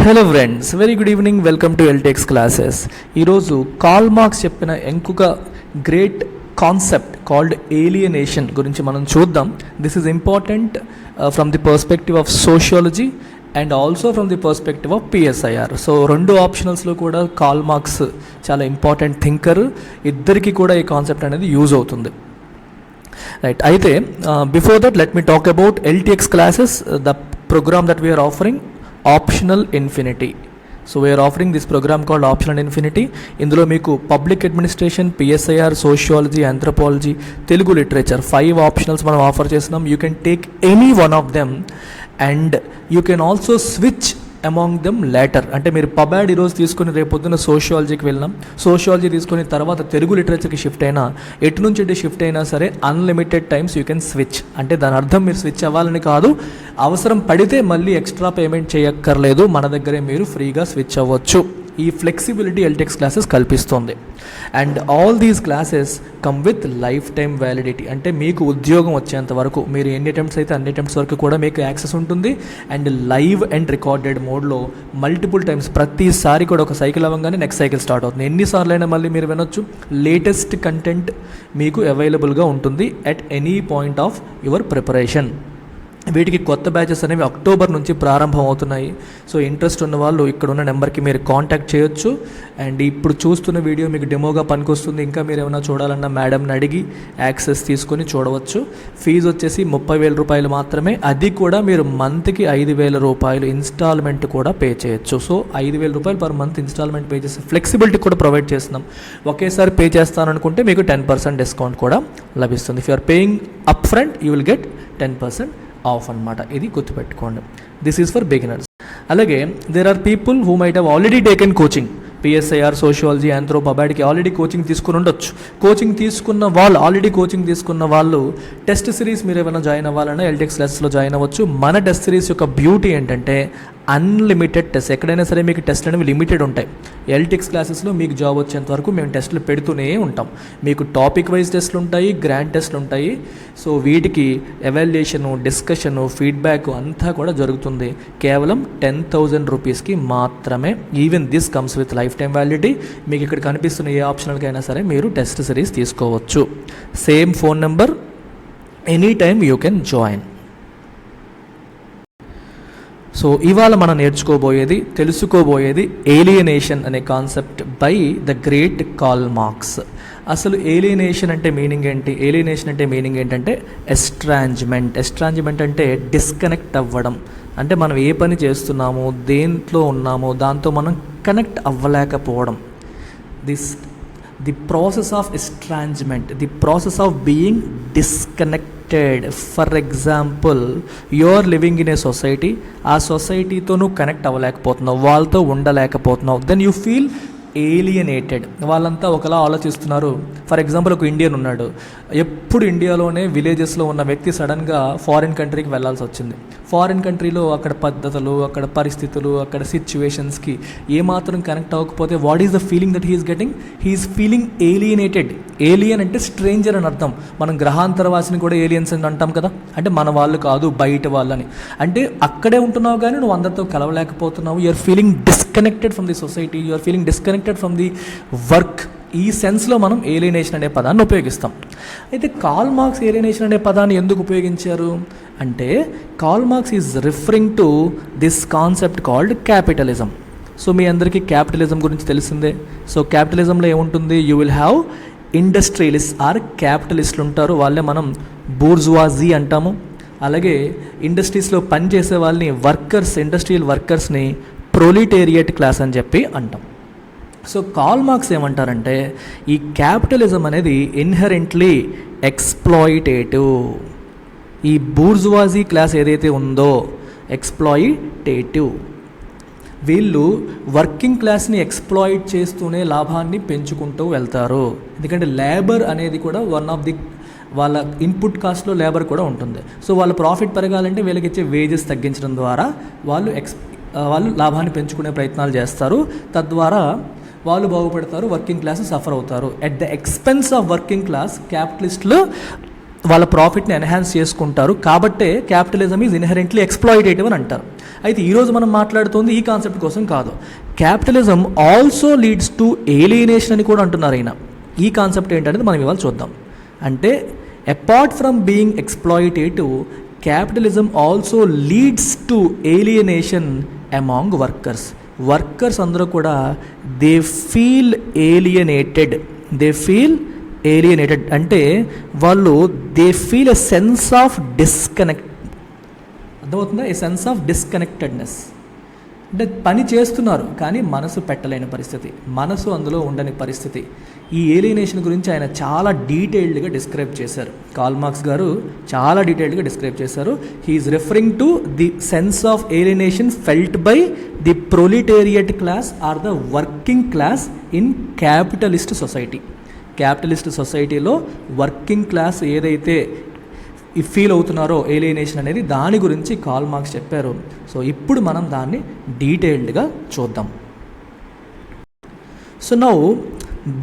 Hello friends, very good evening. Welcome to Eltex classes. ఈరోజు Karl Marx చెప్పిన ఇంకొక great concept called alienation గురించి మనం చూద్దాం. This is important from the perspective of sociology and also from the perspective of PSIR. So రెండు ఆప్షనల్స్లో కూడా Karl Marx చాలా ఇంపార్టెంట్ థింకర్. ఇద్దరికి కూడా ఈ కాన్సెప్ట్ అనేది యూజ్ అవుతుంది. రైట్, అయితే before that let me talk about LTX classes, the programme that we're offering optional infinity. So we are offering this programme called optional infinity. ఇందులో మీకు public administration, PSIR, sociology, anthropology, Telugu literature 5 optionals మనం offer చేస్తున్నాం. You can take any one of them and you can also switch among them later. అంటే మీరు పబ్యాడ్ ఈరోజు తీసుకుని రేపొద్దున సోషియాలజీకి వెళ్ళినాం, సోషియాలజీ తీసుకుని తర్వాత తెలుగు లిటరేచర్కి షిఫ్ట్ అయినా, ఎటు నుంచి ఎటు షిఫ్ట్ అయినా సరే unlimited times you can switch. అంటే దాని అర్థం మీరు స్విచ్ అవ్వాలని కాదు, అవసరం పడితే మళ్ళీ ఎక్స్ట్రా పేమెంట్ చేయక్కర్లేదు, మన దగ్గరే మీరు ఫ్రీగా స్విచ్ అవ్వచ్చు. ఈ ఫ్లెక్సిబిలిటీ ఎల్టెక్స్ క్లాసెస్ కల్పిస్తుంది. And all these classes come with life time validity. అంటే మీకు ఉద్యోగం వచ్చేంత వరకు, మీరు ఎన్ని అటెంప్ట్స్ అయితే అన్ని అటెంప్ట్స్ వరకు కూడా మీకు యాక్సెస్ ఉంటుంది. అండ్ లైవ్ అండ్ రికార్డెడ్ మోడ్లో మల్టిపుల్ టైమ్స్, ప్రతిసారి కూడా ఒక సైకిల్ అవ్వగానే నెక్స్ట్ సైకిల్ స్టార్ట్ అవుతుంది. ఎన్నిసార్లు అయినా మళ్ళీ మీరు వినొచ్చు. లేటెస్ట్ కంటెంట్ మీకు అవైలబుల్గా ఉంటుంది at any point of your preparation. వీటికి కొత్త బ్యాచెస్ అనేవి అక్టోబర్ నుంచి ప్రారంభం అవుతున్నాయి. సో ఇంట్రెస్ట్ ఉన్న వాళ్ళు ఇక్కడ ఉన్న నెంబర్కి మీరు కాంటాక్ట్ చేయొచ్చు. అండ్ ఇప్పుడు చూస్తున్న వీడియో మీకు డెమోగా పనికొస్తుంది. ఇంకా మీరు ఏమైనా చూడాలన్నా మేడంని అడిగి యాక్సెస్ తీసుకొని చూడవచ్చు. ఫీజు వచ్చేసి 30,000 రూపాయలు మాత్రమే. అది కూడా మీరు మంత్కి 5,000 రూపాయలు ఇన్స్టాల్మెంట్ కూడా పే చేయొచ్చు. సో 5,000 రూపాయలు పర్ మంత్ ఇన్స్టాల్మెంట్ పే చేసి ఫ్లెక్సిబిలిటీ కూడా ప్రొవైడ్ చేస్తున్నాం. ఒకేసారి పే చేస్తాననుకుంటే మీకు 10% డిస్కౌంట్ కూడా లభిస్తుంది. If you are paying upfront you will get 10% off అనమాట. ఇది గుర్తుపెట్టుకోండి. This is for beginners. అలాగే there are people who might have already taken coaching. PSIR, sociology, anthro, పబ్యాడ్కి ఆల్రెడీ కోచింగ్ తీసుకుని ఉండొచ్చు. ఆల్రెడీ కోచింగ్ తీసుకున్న వాళ్ళు టెస్ట్ సిరీస్ మీరు ఏమైనా జాయిన్ అవ్వాలన్నా ఎల్టెక్స్ క్లాసెస్లో జాయిన్ అవ్వచ్చు. మన టెస్ట్ సిరీస్ యొక్క బ్యూటీ ఏంటంటే అన్లిమిటెడ్ టెస్ట్. ఎక్కడైనా సరే మీకు టెస్ట్లు అనేవి లిమిటెడ్ ఉంటాయి. ఎల్టెక్స్ క్లాసెస్లో మీకు జాబ్ వచ్చేంత వరకు మేము టెస్టులు పెడుతూనే ఉంటాం. మీకు టాపిక్ వైజ్ టెస్ట్లు ఉంటాయి, గ్రాండ్ టెస్ట్లు ఉంటాయి. సో వీటికి ఎవాల్యుయేషను, డిస్కషను, ఫీడ్బ్యాక్ అంతా కూడా జరుగుతుంది. కేవలం 10,000 రూపీస్కి మాత్రమే. Even this comes with life time validity. మీకు ఇక్కడ కనిపిస్తున్న ఏ ఆప్షనల్కైనా సరే మీరు టెస్ట్ సిరీస్ తీసుకోవచ్చు. Same phone number, any time you can join. So ఇవాళ మనం తెలుసుకోబోయేది ఏలియనేషన్ అనే concept by the great Karl Marx. అసలు ఏలియనేషన్ అంటే మీనింగ్ ఏంటి? ఏలియనేషన్ అంటే మీనింగ్ ఏంటంటే ఎస్ట్రాంజ్మెంట్ అంటే డిస్కనెక్ట్ అవ్వడం. అంటే మనం ఏ పని చేస్తున్నామో, దేంట్లో ఉన్నామో దాంతో మనం కనెక్ట్ అవ్వలేకపోవడం. The process of estrangement, the process of being disconnected. For example, you are living in a society. ఆ సొసైటీతో నువ్వు కనెక్ట్ అవ్వలేకపోతున్నావు, వాళ్ళతో ఉండలేకపోతున్నావు. Then you feel alienated. వాళ్ళంతా ఒకలా ఆలోచిస్తున్నారు. ఫర్ ఎగ్జాంపుల్, ఒక ఇండియన్ ఉన్నాడు. ఎప్పుడు ఇండియాలోనే విలేజెస్లో ఉన్న వ్యక్తి సడన్గా ఫారిన్ కంట్రీకి వెళ్ళాల్సి వచ్చింది. ఫారిన్ కంట్రీలో అక్కడ పద్ధతులు, అక్కడ పరిస్థితులు, అక్కడ సిచ్యువేషన్స్కి ఏమాత్రం కనెక్ట్ అవ్వకపోతే what is the feeling that he's getting? He's feeling alienated. Alien అంటే స్ట్రేంజర్ అని అర్థం. మనం గ్రహాంతరవాసిని కూడా ఏలియన్స్ అని అంటాం కదా. అంటే మన వాళ్ళు కాదు, బయట వాళ్ళని. అంటే అక్కడే ఉంటున్నావు కానీ నువ్వు అందరితో కలవలేకపోతున్నావు. You're feeling disconnected from the society, you're feeling disconnected from the work. ఈ సెన్స్లో మనం ఏలియనేషన్ అనే పదాన్ని ఉపయోగిస్తాం. అయితే కార్ల్ మార్క్స్ ఏలియనేషన్ అనే పదాన్ని ఎందుకు ఉపయోగించారు అంటే, Karl Marx is referring to this concept called capitalism. So మీ అందరికీ క్యాపిటలిజం గురించి తెలిసిందే. సో క్యాపిటలిజంలో ఏముంటుంది? You will have industrialist or క్యాపిటలిస్టులు ఉంటారు. వాళ్ళే మనం బూర్జువాజీ అంటాము. అలాగే ఇండస్ట్రీస్లో పనిచేసే వాళ్ళని ఇండస్ట్రియల్ వర్కర్స్ని ప్రొలిటేరియట్ క్లాస్ అని చెప్పి అంటాం. సో కార్ల్ మార్క్స్ ఏమంటారంటే, ఈ క్యాపిటలిజం అనేది ఇన్హెరెంట్లీ ఎక్స్ప్లాయిటేటివ్. ఈ బూర్జువాజీ క్లాస్ ఏదైతే ఉందో ఎక్స్ప్లాయిటేటివ్. వీళ్ళు వర్కింగ్ క్లాస్ని ఎక్స్ప్లాయిట్ చేస్తూనే లాభాన్ని పెంచుకుంటూ వెళ్తారు. ఎందుకంటే లేబర్ అనేది కూడా వన్ ఆఫ్ ది, వాళ్ళ ఇన్పుట్ కాస్ట్లో లేబర్ కూడా ఉంటుంది. సో వాళ్ళ ప్రాఫిట్ పెరగాలంటే వీళ్ళకి ఇచ్చే వేజెస్ తగ్గించడం ద్వారా వాళ్ళు లాభాన్ని పెంచుకునే ప్రయత్నాలు చేస్తారు. తద్వారా వాళ్ళు బాగుపడతారు, వర్కింగ్ క్లాస్ సఫర్ అవుతారు. At the expense of working class క్యాపిటలిస్టులు వాళ్ళ ప్రాఫిట్ని ఎన్హాన్స్ చేసుకుంటారు. కాబట్టే క్యాపిటలిజం ఈజ్ ఇన్హెరెంట్లీ ఎక్స్ప్లాయిటేటివ్ అని అంటారు. అయితే ఈరోజు మనం మాట్లాడుతుంది ఈ కాన్సెప్ట్ కోసం కాదు. Capitalism also leads to alienation అని కూడా అంటున్నారు ఆయన. ఈ కాన్సెప్ట్ ఏంటనేది మనం ఇవాళ చూద్దాం. అంటే apart from being exploitative, capitalism also leads to alienation among workers. Workers అందరూ కూడా దే ఫీల్ ఏలియనేటెడ్. అంటే వాళ్ళు they feel a sense of disconnect. అర్థమవుతుందా? A sense of disconnectedness. అంటే పని చేస్తున్నారు కానీ మనసు పెట్టలేని పరిస్థితి, మనసు అందులో ఉండని పరిస్థితి. ఈ ఏలియనేషన్ గురించి ఆయన చాలా డీటెయిల్డ్గా డిస్క్రైబ్ చేశారు. కార్ల్ మార్క్స్ గారు చాలా డీటెయిల్డ్గా డిస్క్రైబ్ చేశారు. He's referring to the sense of alienation felt by the proletariat class or the working class in capitalist society. Capitalist సొసైటీలో వర్కింగ్ క్లాస్ ఏదైతే ఫీల్ అవుతున్నారో ఏలియనేషన్ అనేది, దాని గురించి కార్ల్ మార్క్స్ చెప్పారు. సో ఇప్పుడు మనం దాన్ని డీటెయిల్డ్గా చూద్దాం. So now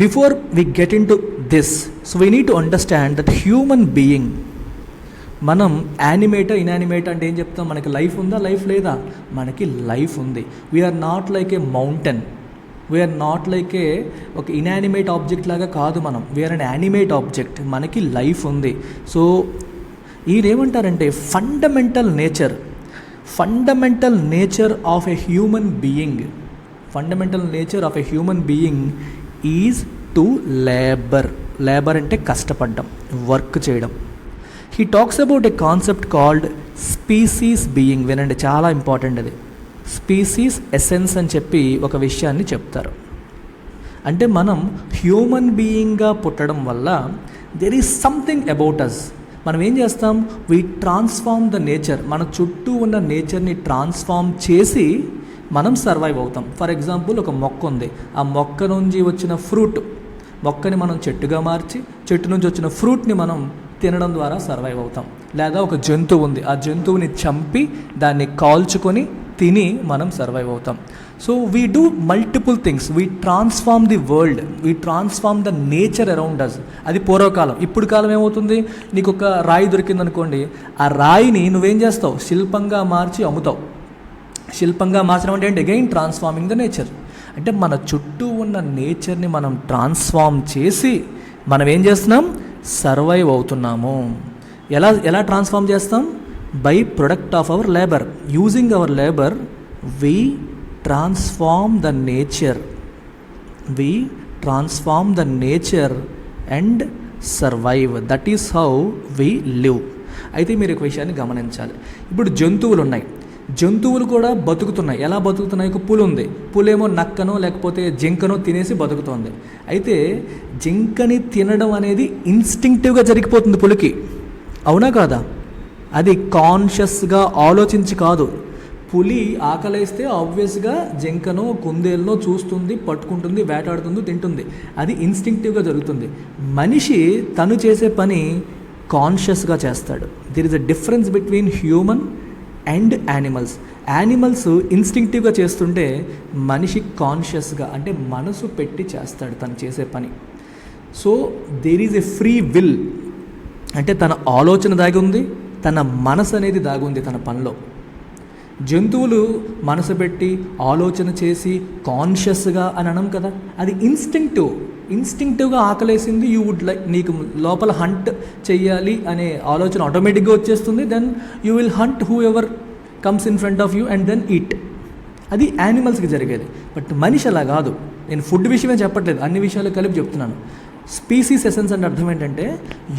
before we get into this, so we need to understand that human being, మనం యానిమేటర్ ఇన్యానిమేటర్ అంటే ఏం చెప్తాం? మనకి లైఫ్ ఉందా, లైఫ్ లేదా? మనకి లైఫ్ ఉంది. We're not like a mountain, we're not like a ఒక ఇన్యానిమేట్ ఆబ్జెక్ట్ లాగా కాదు మనం. వీఆర్ అన్ యానిమేట్ ఆబ్జెక్ట్, మనకి లైఫ్ ఉంది. సో ఈయనేమంటారంటే fundamental nature of a human being is to labour అంటే కష్టపడడం, వర్క్ చేయడం. He talks about a concept called species being. వినండి, చాలా ఇంపార్టెంట్ అది. స్పీసీస్ ఎసెన్స్ అని చెప్పి ఒక విషయాన్ని చెప్తారు. అంటే మనం హ్యూమన్ బీయింగ్గా పుట్టడం వల్ల there is something about us. మనం ఏం చేస్తాం? We transform the nature. మన చుట్టూ ఉన్న నేచర్ని ట్రాన్స్ఫార్మ్ చేసి మనం సర్వైవ్ అవుతాం. ఫర్ ఎగ్జాంపుల్, ఒక మొక్క ఉంది, ఆ మొక్క నుంచి వచ్చిన మొక్కని మనం చెట్టుగా మార్చి, చెట్టు నుంచి వచ్చిన ఫ్రూట్ని మనం తినడం ద్వారా సర్వైవ్ అవుతాం. లేదా ఒక జంతువు ఉంది, ఆ జంతువుని చంపి దాన్ని కాల్చుకొని తిని మనం సర్వైవ్ అవుతాం. So we do multiple things. We transform the world, we transform the nature around us. అది పూర్వకాలం. ఇప్పుడు కాలం ఏమవుతుంది? నీకు ఒక రాయి దొరికిందనుకోండి, ఆ రాయిని నువ్వేం చేస్తావు? శిల్పంగా మార్చి అమ్ముతావు. శిల్పంగా మార్చడం అంటే అగైన్ ట్రాన్స్ఫార్మింగ్ ద నేచర్. అంటే మన చుట్టూ ఉన్న నేచర్ని మనం ట్రాన్స్ఫార్మ్ చేసి మనం ఏం చేస్తున్నాం? సర్వైవ్ అవుతున్నాము. ఎలా ట్రాన్స్ఫార్మ్ చేస్తాం? By product of our labour. Using hour labour we transform the nature and survive. That is how we live. అయితే మీరు ఒక విషయాన్ని గమనించాలి. ఇప్పుడు జంతువులు ఉన్నాయి, జంతువులు కూడా బతుకుతున్నాయి. ఎలా బతుకుతున్నాయి? ఒక పులి ఉంది, పులేమో నక్కనో లేకపోతే జింకనో తినేసి బతుకుతుంది. అయితే జింకని తినడం అనేది ఇన్స్టింక్టివ్గా జరిగిపోతుంది పులికి, అవునా కాదా? అది కాన్షియస్గా ఆలోచించి కాదు. పులి ఆకలేస్తే ఆబ్వియస్గా జింకనో కుందేలునో చూస్తుంది, పట్టుకుంటుంది, వేటాడుతుంది, తింటుంది. అది ఇన్స్టింక్టివ్గా జరుగుతుంది. మనిషి తను చేసే పని కాన్షియస్గా చేస్తాడు. There is a difference between human and animals ఇన్స్టింక్టివ్గా చేస్తుంటే మనిషి కాన్షియస్గా అంటే మనసు పెట్టి చేస్తాడు తను చేసే పని. So there is a free will. అంటే తన ఆలోచన దాగి ఉంది, తన మనసు అనేది దాగి ఉంది తన పనిలో. జంతువులు మనసు పెట్టి ఆలోచన చేసి కాన్షియస్గా అని అనం కదా, అది ఇన్స్టింక్టివ్గా ఆకలేసింది, యూ వుడ్ లైక్, నీకు లోపల హంట్ చెయ్యాలి అనే ఆలోచన ఆటోమేటిక్గా వచ్చేస్తుంది. Then you will hunt whoever comes in front of you and then eat. అది యానిమల్స్కి జరిగేది. బట్ మనిషి అలా కాదు. నేను ఫుడ్ విషయమే చెప్పట్లేదు, అన్ని విషయాలు కలిపి చెప్తున్నాను. స్పీసీస్ ఎసెన్స్ అంటే అర్థం ఏంటంటే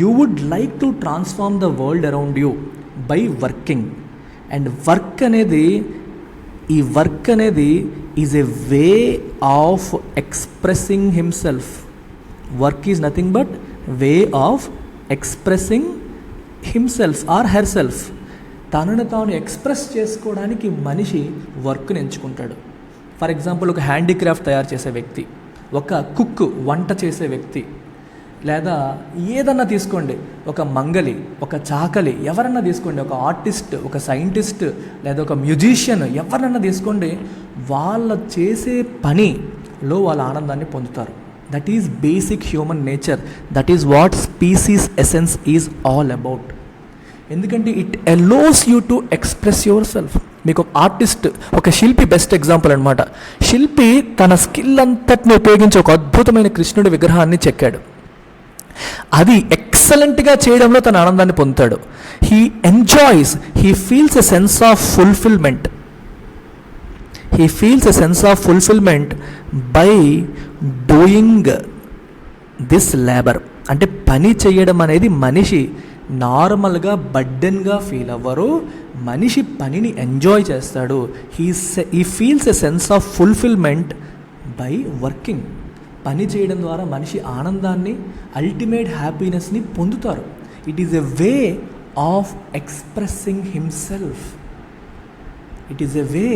you would like to transform the world around you by working. And work అనేది is a way of expressing himself. Work is nothing but way of expressing himself or herself. తనను తాను express చేసుకోవడానికి మనిషి వర్క్ని ఎంచుకుంటాడు. For example, ఒక handicraft తయారు చేసే వ్యక్తి, ఒక కుక్ వంట చేసే వ్యక్తి, లేదా ఏదన్నా తీసుకోండి, ఒక మంగలి, ఒక చాకలి, ఎవరన్నా తీసుకోండి, ఒక ఆర్టిస్ట్, ఒక సైంటిస్ట్, లేదా ఒక మ్యూజిషియన్, ఎవరినన్నా తీసుకోండి, వాళ్ళ చేసే పనిలో వాళ్ళ ఆనందాన్ని పొందుతారు. That is basic human nature. That is what species essence is all about. ఎందుకంటే it allows you to express yourself. మీకు ఒక ఆర్టిస్ట్, ఒక శిల్పి బెస్ట్ ఎగ్జాంపుల్ అనమాట. శిల్పి తన స్కిల్ అంతటిని ఉపయోగించి ఒక అద్భుతమైన కృష్ణుడి విగ్రహాన్ని చెక్కాడు. అది ఎక్సలెంట్గా చేయడంలో తన ఆనందాన్ని పొందుతాడు. He enjoys, he feels a sense of fulfilment. He feels a sense of fulfilment by doing this labour. అంటే పని చేయడం అనేది మనిషి నార్మల్గా బర్డెన్గా ఫీల్ అవ్వరు, మనిషి పనిని ఎంజాయ్ చేస్తాడు. He feels a sense of fulfilment by working. పని చేయడం ద్వారా మనిషి ఆనందాన్ని, అల్టిమేట్ హ్యాపీనెస్ని పొందుతారు. It is a way of expressing himself. It is a way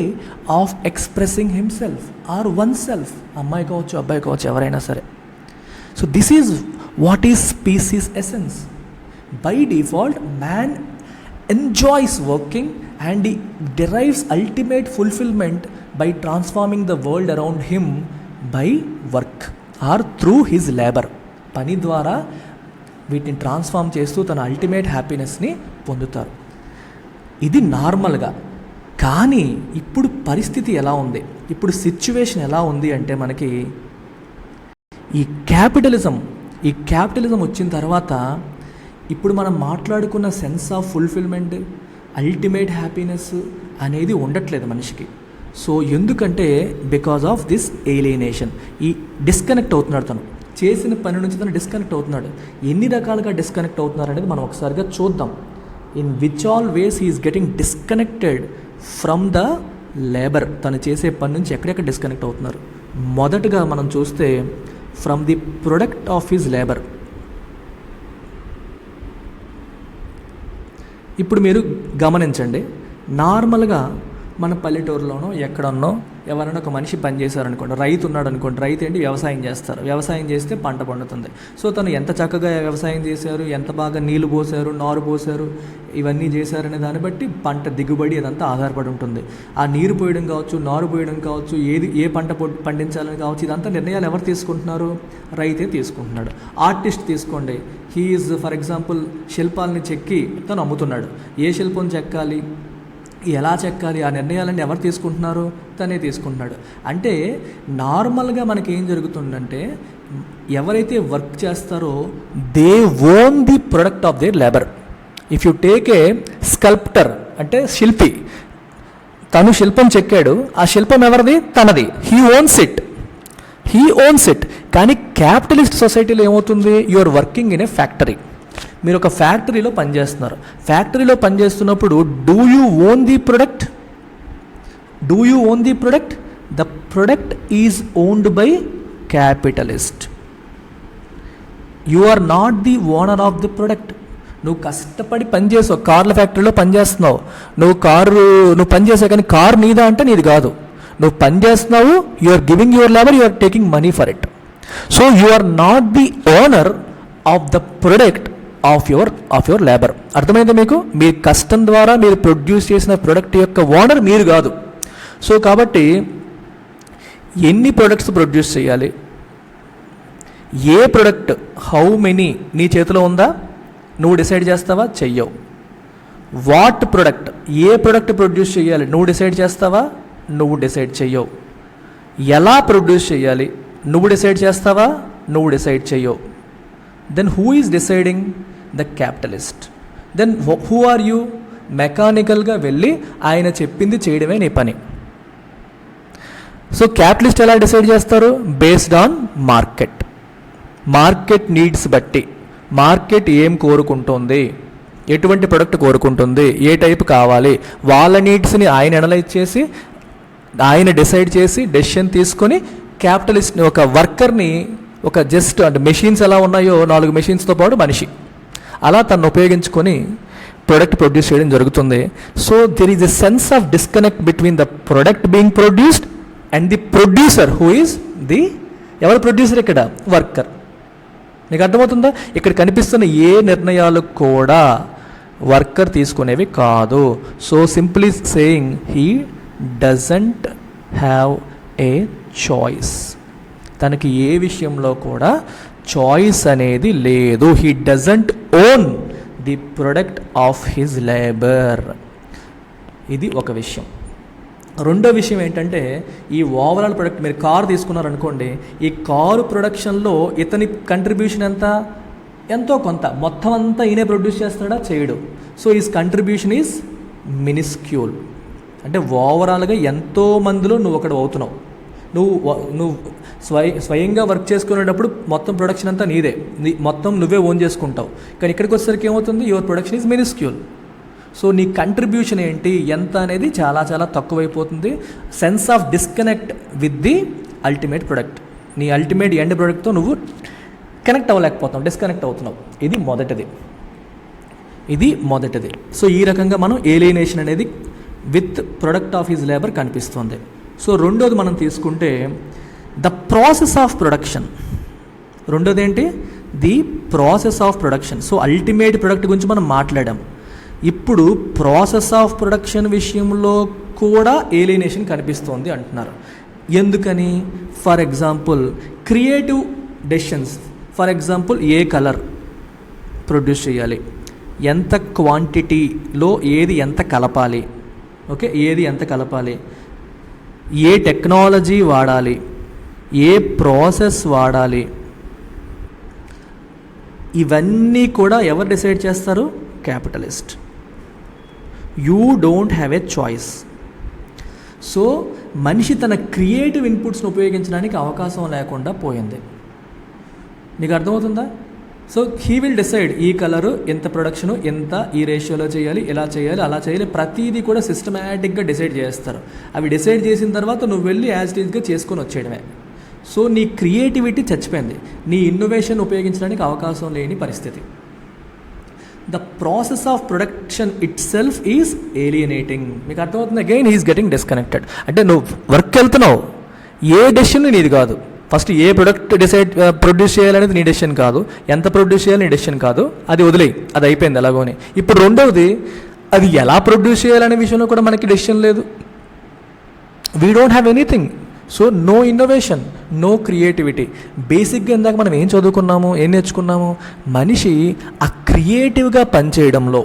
of expressing himself are one self. అమ్మాయి కావచ్చు, అబ్బాయి కావచ్చు, ఎవరైనా సరే. So this is what is species essence. By default, man enjoys working and he derives ultimate fulfillment by transforming the world around him by work or through his labor. పని ద్వారా వీటిని transform చేస్తూ తన అల్టిమేట్ హ్యాపీనెస్ని పొందుతారు. ఇది నార్మల్గా. కానీ ఇప్పుడు పరిస్థితి ఎలా ఉంది, ఇప్పుడు సిచ్యువేషన్ ఎలా ఉంది అంటే మనకి ఈ క్యాపిటలిజం వచ్చిన తర్వాత ఇప్పుడు మనం మాట్లాడుకున్న sense of fulfilment, ultimate happiness అనేది ఉండట్లేదు మనిషికి. సో ఎందుకంటే బికాజ్ ఆఫ్ దిస్ ఏలియనేషన్. ఈ డిస్కనెక్ట్ అవుతున్నాడు, తను చేసిన పని నుంచి తను డిస్కనెక్ట్ అవుతున్నాడు. ఎన్ని రకాలుగా డిస్కనెక్ట్ అవుతున్నారు అనేది మనం ఒకసారిగా చూద్దాం. In which all ways he's getting disconnected from the labour. తను చేసే పని నుంచి ఎక్కడెక్కడ డిస్కనెక్ట్ అవుతున్నారు. మొదటగా మనం చూస్తే from the product of his labour. ఇప్పుడు మీరు గమనించండి, నార్మల్గా మన పల్లెటూరులోనో ఎక్కడన్నో ఎవరైనా ఒక మనిషి పని చేశారనుకోండి, రైతు ఉన్నాడు అనుకోండి, రైతు ఏంటి వ్యవసాయం చేస్తారు. వ్యవసాయం చేస్తే పంట పండుతుంది. సో తను ఎంత చక్కగా వ్యవసాయం చేశారు, ఎంత బాగా నీళ్లు పోసారు, నారు పోసారు, ఇవన్నీ చేశారనే దాన్ని బట్టి పంట దిగుబడి అదంతా ఆధారపడి ఉంటుంది. ఆ నీరు పోయడం కావచ్చు, నారు పోయడం కావచ్చు, ఏ పంట పండించాలని కావచ్చు, ఇదంతా నిర్ణయాలు ఎవరు తీసుకుంటున్నారు? రైతే తీసుకుంటున్నాడు. ఆర్టిస్ట్ తీసుకోండి, హీ ఈజ్ ఫర్ ఎగ్జాంపుల్ శిల్పాలని చెక్కి తను అమ్ముతున్నాడు. ఏ శిల్పం చెక్కాలి, ఎలా చెక్కాలి, ఆ నిర్ణయాలన్నీ ఎవరు తీసుకుంటున్నారు? తనే తీసుకుంటున్నాడు. అంటే నార్మల్గా మనకి ఏం జరుగుతుందంటే ఎవరైతే వర్క్ చేస్తారో they own the product of their labour. If you take a sculptor అంటే శిల్పి, తను శిల్పం చెక్కాడు, ఆ శిల్పం ఎవరిది? తనది. He owns it. కానీ క్యాపిటలిస్ట్ సొసైటీలో ఏమవుతుంది? You are working in a factory. మీరు ఒక ఫ్యాక్టరీలో పనిచేస్తున్నారు. ఫ్యాక్టరీలో పనిచేస్తున్నప్పుడు do you own the product? The product is owned by capitalist. You are not the owner of the product. నువ్వు కష్టపడి పనిచేసావు, కార్ల ఫ్యాక్టరీలో పనిచేస్తున్నావు, నువ్వు పనిచేసావు, కానీ కారు నీదా అంటే నీది కాదు. నువ్వు పనిచేస్తున్నావు, you are giving your labour, you are taking money for it. So you are not the owner of the product of your labour. అర్థమైందా మీకు? మీ కష్టం ద్వారా మీరు ప్రొడ్యూస్ చేసిన ప్రొడక్ట్ యొక్క ఓనర్ మీరు కాదు. సో కాబట్టి ఎన్ని ప్రొడక్ట్స్ ప్రొడ్యూస్ చేయాలి, ఏ ప్రొడక్ట్, హౌ మెనీ నీ చేతిలో ఉందా? నువ్వు డిసైడ్ చేస్తావా? చెయ్యవు. What product, a product produce చేయాలి, నువ్వు డిసైడ్ చేస్తావా? నువ్వు డిసైడ్ చెయ్యవు. ఎలా ప్రొడ్యూస్ చేయాలి, నువ్వు డిసైడ్ చేస్తావా? నువ్వు డిసైడ్ చెయ్యవు. Then who is deciding? The capitalist. Then who are you? మెకానికల్గా వెళ్ళి ఆయన చెప్పింది చేయడమే నీ పని. సో క్యాపిటలిస్ట్ ఎలా డిసైడ్ చేస్తారు? బేస్డ్ ఆన్ మార్కెట్ నీడ్స్ బట్టి. మార్కెట్ ఏం కోరుకుంటుంది, ఎటువంటి ప్రొడక్ట్ కోరుకుంటుంది, ఏ టైప్ కావాలి, వాళ్ళ నీడ్స్ని ఆయన అనలైజ్ చేసి, ఆయన డిసైడ్ చేసి డెసిషన్ తీసుకొని క్యాపిటలిస్ట్ని, ఒక వర్కర్ని, ఒక జస్ట్ అంటే మెషిన్స్ ఎలా ఉన్నాయో 4 మెషిన్స్తో పాటు మనిషి, అలా తను ఉపయోగించుకొని ప్రొడక్ట్ ప్రొడ్యూస్ చేయడం జరుగుతుంది. So there is a sense of disconnect between the product being produced and the producer who is the, ఎవరు ప్రొడ్యూసర్ ఇక్కడ? వర్కర్. నీకు అర్థమవుతుందా? ఇక్కడ కనిపిస్తున్న ఏ నిర్ణయాలు కూడా వర్కర్ తీసుకునేవి కాదు. So simply saying he doesn't have a choice. తనకి ఏ విషయంలో కూడా చాయిస్ అనేది లేదు. He doesn't own the product of his labour. ఇది ఒక విషయం. రెండో విషయం ఏంటంటే, ఈ ఓవరాల్ ప్రొడక్ట్, మీరు కారు తీసుకున్నారనుకోండి, ఈ కారు ప్రొడక్షన్లో ఇతని కంట్రిబ్యూషన్ ఎంతో కొంత, మొత్తం అంతా ఈయనే ప్రొడ్యూస్ చేస్తాడా? చేయడు. So is contribution is minuscule. అంటే ఓవరాల్గా ఎంతో మందిలో నువ్వు ఒకడు అవుతున్నావు. నువ్వు స్వయంగా వర్క్ చేసుకునేటప్పుడు మొత్తం ప్రొడక్షన్ అంతా నీదే, మొత్తం నువ్వే ఓన్ చేసుకుంటావు. కానీ ఇక్కడికి వచ్చేసరికి ఏమవుతుంది? Your production is minuscule. So నీ కంట్రిబ్యూషన్ ఏంటి, ఎంత అనేది చాలా చాలా తక్కువైపోతుంది. Sense of disconnect with the ultimate product. నీ అల్టిమేట్ ఎండ్ ప్రొడక్ట్తో నువ్వు కనెక్ట్ అవ్వలేకపోతావు, డిస్కనెక్ట్ అవుతున్నావు. ఇది మొదటిది. సో ఈ రకంగా మనం ఏలియనేషన్ అనేది with product of his labour కనిపిస్తుంది. సో రెండోది మనం తీసుకుంటే ద ప్రాసెస్ ఆఫ్ ప్రొడక్షన్. రెండోది ఏంటి? The process of production. So ultimate product గురించి మనం మాట్లాడాం. ఇప్పుడు ప్రాసెస్ ఆఫ్ ప్రొడక్షన్ విషయంలో కూడా ఏలియనేషన్ కనిపిస్తోంది అంటున్నారు. ఎందుకని? For example creative decisions. For example A colour produce చేయాలి, ఎంత క్వాంటిటీలో ఏది ఎంత కలపాలి, ఓకే, ఏది ఎంత కలపాలి, ఏ టెక్నాలజీ వాడాలి, ఏ ప్రాసెస్ వాడాలి, ఇవన్నీ కూడా ఎవరు డిసైడ్ చేస్తారు? Capitalist. You don't have a choice. So మనిషి తన క్రియేటివ్ ఇన్పుట్స్ని ఉపయోగించడానికి అవకాశం లేకుండా పోయింది. నీకు అర్థమవుతుందా? సో హీ విల్ డిసైడ్ ఈ కలరు ఎంత, ప్రొడక్షను ఎంత, ఈ రేషియోలో చేయాలి, ఇలా చేయాలి, అలా చేయాలి, ప్రతిదీ కూడా సిస్టమేటిక్గా డిసైడ్ చేస్తారు. అవి డిసైడ్ చేసిన తర్వాత నువ్వు వెళ్ళి యాజ్ ఇట్ ఈజ్గా చేసుకొని వచ్చేయడమే. సో నీ క్రియేటివిటీ చచ్చిపోయింది, నీ ఇన్నోవేషన్ ఉపయోగించడానికి అవకాశం లేని పరిస్థితి. The process of production itself is alienating. మీకు అర్థమవుతుంది? Again he is getting disconnected. అంటే నువ్వు వర్క్ వెళ్తున్నావు, ఏ డెసిషన్ నీది కాదు. ఫస్ట్ ఏ ప్రొడక్ట్ ప్రొడ్యూస్ చేయాలనేది నీ డెసిషన్ కాదు, ఎంత ప్రొడ్యూస్ చేయాలి నీ డెసిషన్ కాదు, అది వదిలేయి, అది అయిపోయింది అలాగోని. ఇప్పుడు రెండవది, అది ఎలా ప్రొడ్యూస్ చేయాలనే విషయంలో కూడా మనకి డెసిషన్ లేదు. We don't have anything. So no innovation, no creativity. బేసిక్గా ఇందాక మనం ఏం చదువుకున్నాము, ఏం నేర్చుకున్నాము? మనిషి ఆ క్రియేటివ్గా పనిచేయడంలో,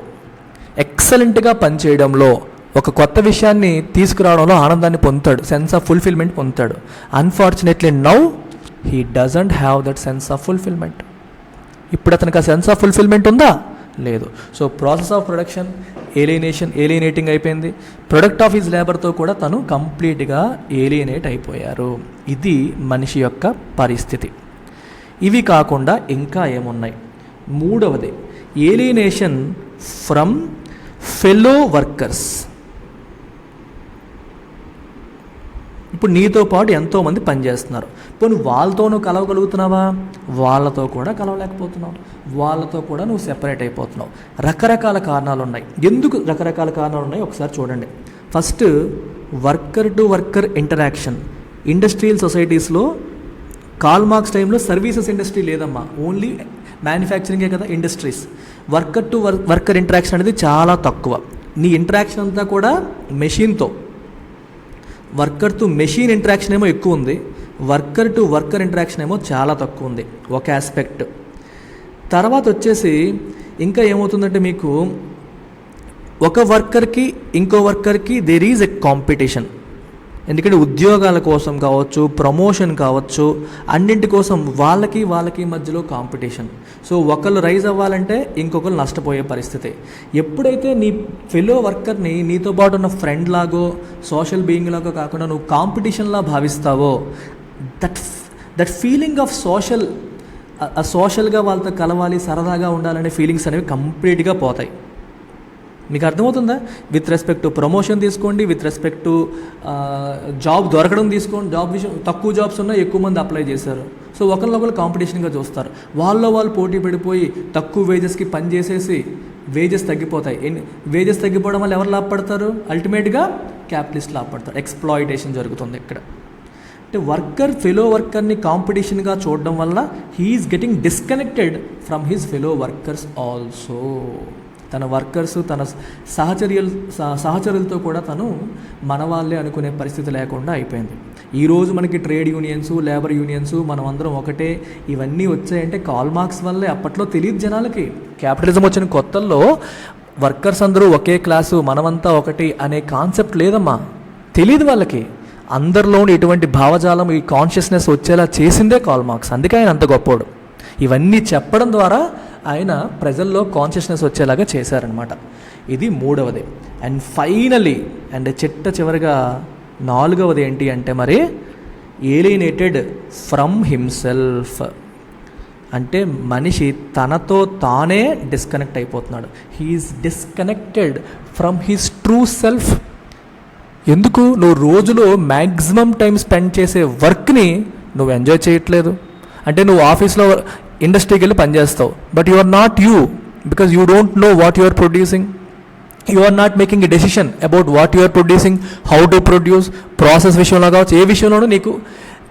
ఎక్సలెంట్గా పనిచేయడంలో, ఒక కొత్త విషయాన్ని తీసుకురావడంలో ఆనందాన్ని పొందుతాడు, సెన్స్ ఆఫ్ ఫుల్ఫిల్మెంట్ పొందుతాడు. Unfortunately now he doesn't have that sense of fulfilment. ఇప్పుడు అతనికి ఆ సెన్స్ ఆఫ్ ఫుల్ఫిల్మెంట్ ఉందా? లేదు. సో ప్రాసెస్ ఆఫ్ ప్రొడక్షన్ ఏలియనేటింగ్ అయిపోయింది. ప్రొడక్ట్ ఆఫ్ హిజ్ లేబర్తో కూడా తను కంప్లీట్గా ఏలియనేట్ అయిపోయారు. ఇది మనిషి యొక్క పరిస్థితి. ఇవి కాకుండా ఇంకా ఏమున్నాయి? మూడవది ఏలియనేషన్ ఫ్రమ్ ఫెలో వర్కర్స్. ఇప్పుడు నీతో పాటు ఎంతోమంది పనిచేస్తున్నారు. పోనీ వాళ్ళతోనూ కలవగలుగుతున్నావా? వాళ్ళతో కూడా కలవలేకపోతున్నావు, వాళ్ళతో కూడా నువ్వు సెపరేట్ అయిపోతున్నావు. రకరకాల కారణాలు ఉన్నాయి. ఎందుకు రకరకాల కారణాలు ఉన్నాయి ఒకసారి చూడండి. First, worker to worker interaction. Industrial సొసైటీస్లో కాల్ మార్క్స్ టైంలో సర్వీసెస్ ఇండస్ట్రీ లేదమ్మా, ఓన్లీ మ్యానుఫ్యాక్చరింగే కదా industries. Worker to worker interaction అనేది చాలా తక్కువ. నీ ఇంటరాక్షన్ అంతా కూడా మెషిన్తో. వర్కర్ టు మెషిన్ ఇంటరాక్షన్ ఏమో ఎక్కువ ఉంది, వర్కర్ టు వర్కర్ ఇంటరాక్షన్ ఏమో చాలా తక్కువ ఉంది, ఒక ఆస్పెక్ట్. తర్వాత వచ్చేసి ఇంకా ఏమవుతుందంటే, మీకు ఒక వర్కర్కి ఇంకో వర్కర్కి దేర్ ఈజ్ ఎ కాంపిటీషన్. ఎందుకంటే ఉద్యోగాల కోసం కావచ్చు, ప్రమోషన్ కావచ్చు, అన్నింటి కోసం వాళ్ళకి మధ్యలో కాంపిటీషన్. సో ఒకళ్ళు రైజ్ అవ్వాలంటే ఇంకొకరు నష్టపోయే పరిస్థితి. ఎప్పుడైతే నీ ఫెలో వర్కర్ని నీతో పాటు ఉన్న ఫ్రెండ్ లాగో, సోషల్ బీయింగ్ లాగో కాకుండా నువ్వు కాంపిటీషన్లా భావిస్తావో, దట్ ఫీలింగ్ ఆఫ్ సోషల్గా వాళ్ళతో కలవాలి, సరదాగా ఉండాలనే ఫీలింగ్స్ అనేవి కంప్లీట్గా పోతాయి. మీకు అర్థమవుతుందా? విత్ రెస్పెక్ట్ టు ప్రమోషన్ తీసుకోండి, విత్ రెస్పెక్ట్ టు జాబ్ దొరకడం తీసుకోండి. జాబ్ విషయం తక్కువ జాబ్స్ ఉన్నా ఎక్కువ మంది అప్లై చేశారు. సో ఒకరినొకరు కాంపిటీషన్గా చూస్తారు. వాళ్ళు పోటీ పడిపోయి తక్కువ వేజెస్కి పని చేసేసి వేజెస్ తగ్గిపోతాయి. వేజెస్ తగ్గిపోవడం వల్ల ఎవరు లాభపడతారు? అల్టిమేట్గా క్యాపిటలిస్ట్ లాభపడతారు. ఎక్స్ప్లాయిటేషన్ జరుగుతుంది ఇక్కడ. అంటే వర్కర్ ఫెలో వర్కర్ని కాంపిటీషన్గా చూడడం వల్ల he's getting disconnected from his fellow workers also. తన వర్కర్స్, తన సహచరులతో కూడా తను మన వాళ్ళే అనుకునే పరిస్థితి లేకుండా అయిపోయింది. ఈరోజు మనకి ట్రేడ్ యూనియన్స్, లేబర్ యూనియన్స్, మనం అందరం ఒకటే, ఇవన్నీ వచ్చాయంటే కాల్ మార్క్స్ వల్లే. అప్పట్లో తెలియదు జనాలకి. క్యాపిటలిజం వచ్చిన కొత్తల్లో వర్కర్స్ అందరూ ఒకే క్లాసు, మనమంతా ఒకటి అనే కాన్సెప్ట్ లేదమ్మా, తెలియదు వాళ్ళకి. అందరిలోని ఇటువంటి భావజాలం, ఈ కాన్షియస్నెస్ వచ్చేలా చేసిందే కాల్ మార్క్స్. అందుకే ఆయన అంత గొప్పోడు. ఇవన్నీ చెప్పడం ద్వారా ఆయన ప్రజల్లో కాన్షియస్నెస్ వచ్చేలాగా చేశారనమాట. ఇది మూడవది. అండ్ ఫైనలీ అండ్ చివరిగా నాలుగవది ఏంటి అంటే మరి ఏలియనేటెడ్ ఫ్రమ్ హిమ్సెల్ఫ్. అంటే మనిషి తనతో తానే డిస్కనెక్ట్ అయిపోతున్నాడు. He's disconnected from his true self. ఎందుకు? నువ్వు రోజులో మ్యాక్సిమం టైం స్పెండ్ చేసే వర్క్ని నువ్వు ఎంజాయ్ చేయట్లేదు. అంటే నువ్వు ఆఫీస్లో, ఇండస్ట్రీకి వెళ్ళి పనిచేస్తావు, but you are not you, because you don't know what you are producing. You are not making a decision about what you are producing, how to produce. Process విషయంలో కావచ్చు, ఏ విషయంలోనూ నీకు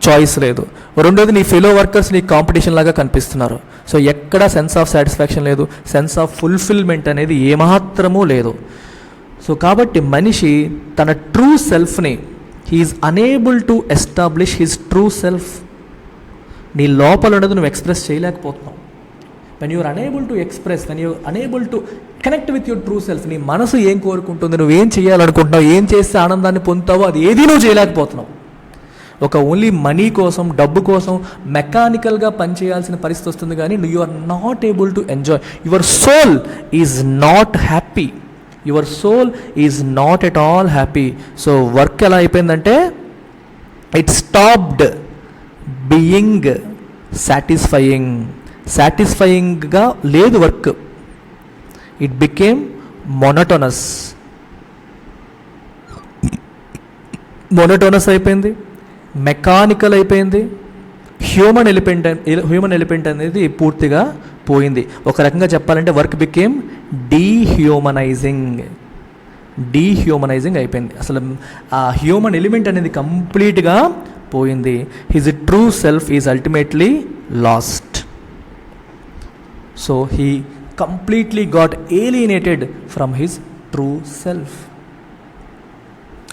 చాయిస్ లేదు. రెండోది, నీ ఫెలో వర్కర్స్ నీకు competition లాగా కనిపిస్తున్నారు. సో ఎక్కడ సెన్స్ ఆఫ్ సాటిస్ఫాక్షన్ లేదు, సెన్స్ ఆఫ్ ఫుల్ఫిల్మెంట్ అనేది ఏమాత్రమూ లేదు. సో కాబట్టి మనిషి తన ట్రూ సెల్ఫ్ని, he is unable to establish his true self. నీ లోపల ఉన్నది నువ్వు ఎక్స్ప్రెస్ చేయలేకపోతున్నావు. When you're unable to express, when you're unable to connect with your true self, నీ మనసు ఏం కోరుకుంటుంది, నువ్వేం చేయాలనుకుంటున్నావు, ఏం చేస్తే ఆనందాన్ని పొందుతావో అది ఏదీ నువ్వు చేయలేకపోతున్నావు. ఒక ఓన్లీ మనీ కోసం, డబ్బు కోసం మెకానికల్గా పనిచేయాల్సిన పరిస్థితి వస్తుంది. కానీ you are not able to enjoy. Your soul is not happy. Your soul is not at all happy. So work ఎలా అయిపోయిందంటే, ఇట్ స్టాప్డ్ బీయింగ్ సాటిస్ఫయింగ్గా లేదు వర్క్. ఇట్ బికేమ్ మొనటోనస్ అయిపోయింది, మెకానికల్ అయిపోయింది. హ్యూమన్ ఎలిమెంట్ అనేది పూర్తిగా పోయింది. ఒక రకంగా చెప్పాలంటే వర్క్ బికేమ్ డీహ్యూమనైజింగ్ అయిపోయింది. అసలు ఆ హ్యూమన్ ఎలిమెంట్ అనేది కంప్లీట్గా పోయింది. His true self is ultimately last. So he completely got alienated from his true self.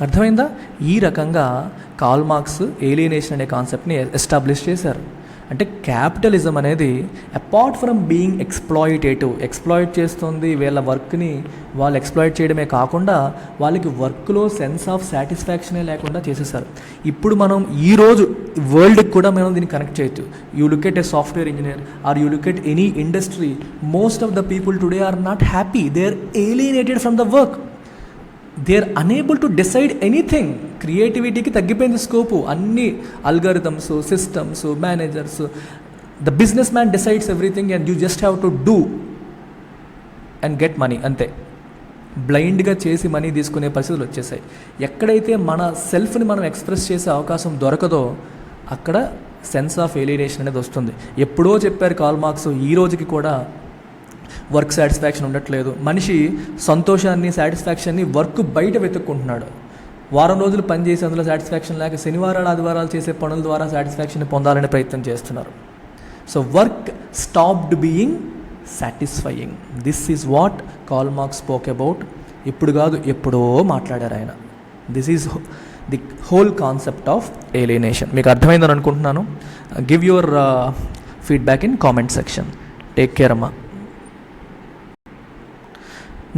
అర్థమైందా? ఈ రకంగా కార్ల్ మార్క్స్ ఏలియనేషన్ అనే కాన్సెప్ట్ని ఎస్టాబ్లిష్ చేశారు. అంటే క్యాపిటలిజం అనేది అపార్ట్ ఫ్రమ్ బీయింగ్ ఎక్స్ప్లాయిట్ చేస్తుంది. వీళ్ళ వర్క్ని వాళ్ళు ఎక్స్ప్లాయిట్ చేయడమే కాకుండా వాళ్ళకి వర్క్లో సెన్స్ ఆఫ్ సాటిస్ఫాక్షనే లేకుండా చేసేసారు. ఇప్పుడు మనం ఈరోజు వరల్డ్కి కూడా మనం దీన్ని కనెక్ట్ చేయొచ్చు. You look at a software engineer or you look at any industry, most of the people today are not happy. They are alienated from the work. They are unable to decide anything. క్రియేటివిటీకి తగ్గిపోయింది scope. అన్ని algorithms, systems, managers, the businessman decides everything and you just have to do and get money. అంతే. బ్లైండ్గా చేసి money తీసుకునే పరిస్థితులు వచ్చేసాయి. ఎక్కడైతే మన సెల్ఫ్ని మనం ఎక్స్ప్రెస్ చేసే అవకాశం దొరకదో అక్కడ సెన్స్ ఆఫ్ ఏలియనేషన్ అనేది వస్తుంది. ఎప్పుడో చెప్పారు కార్ల్ మార్క్స్, ఈ రోజుకి కూడా వర్క్ సాటిస్ఫాక్షన్ ఉండట్లేదు. మనిషి సంతోషాన్ని, సాటిస్ఫాక్షన్ని వర్క్ బయట వెతుక్కుంటున్నాడు. వారం రోజులు పని చేసి అందులో సాటిస్ఫాక్షన్ లేక శనివారాలు, ఆదివారాలు చేసే పనుల ద్వారా సాటిస్ఫాక్షన్ పొందాలనే ప్రయత్నం చేస్తున్నారు. So work stopped being satisfying. This is what Karl Marx spoke about. ఇప్పుడు కాదు, ఎప్పుడో మాట్లాడారు ఆయన. This is the whole concept of alienation. మీకు అర్థమైందని అనుకుంటున్నాను. Give your feedback in comment section. Take care అమ్మా.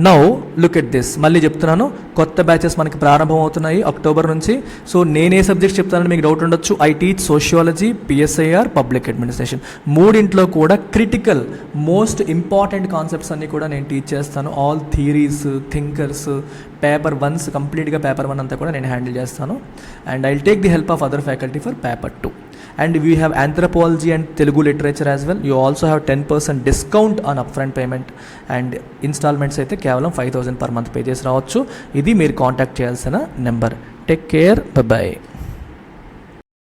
Now look at this. మళ్ళీ చెప్తున్నాను, కొత్త బ్యాచెస్ మనకి ప్రారంభం అవుతున్నాయి అక్టోబర్ నుంచి. సో నేనే సబ్జెక్ట్స్ చెప్తానని మీకు డౌట్ ఉండొచ్చు. I teach sociology, PSIR, public administration. మూడింట్లో కూడా క్రిటికల్, మోస్ట్ ఇంపార్టెంట్ కాన్సెప్ట్స్ అన్నీ కూడా నేను టీచ్ చేస్తాను. ఆల్ థియరీస్, థింకర్స్, పేపర్ 1 కంప్లీట్గా పేపర్ 1 అంతా కూడా నేను హ్యాండిల్ చేస్తాను. And I will take the help of other faculty for paper 2. And we have anthropology and Telugu literature as well. You also have 10% discount on upfront payment and installments అయితే కేవలం 5,000 per month pay చేసి రావచ్చు. ఇది మీరు contact చేయాల్సిన number. Take care, by.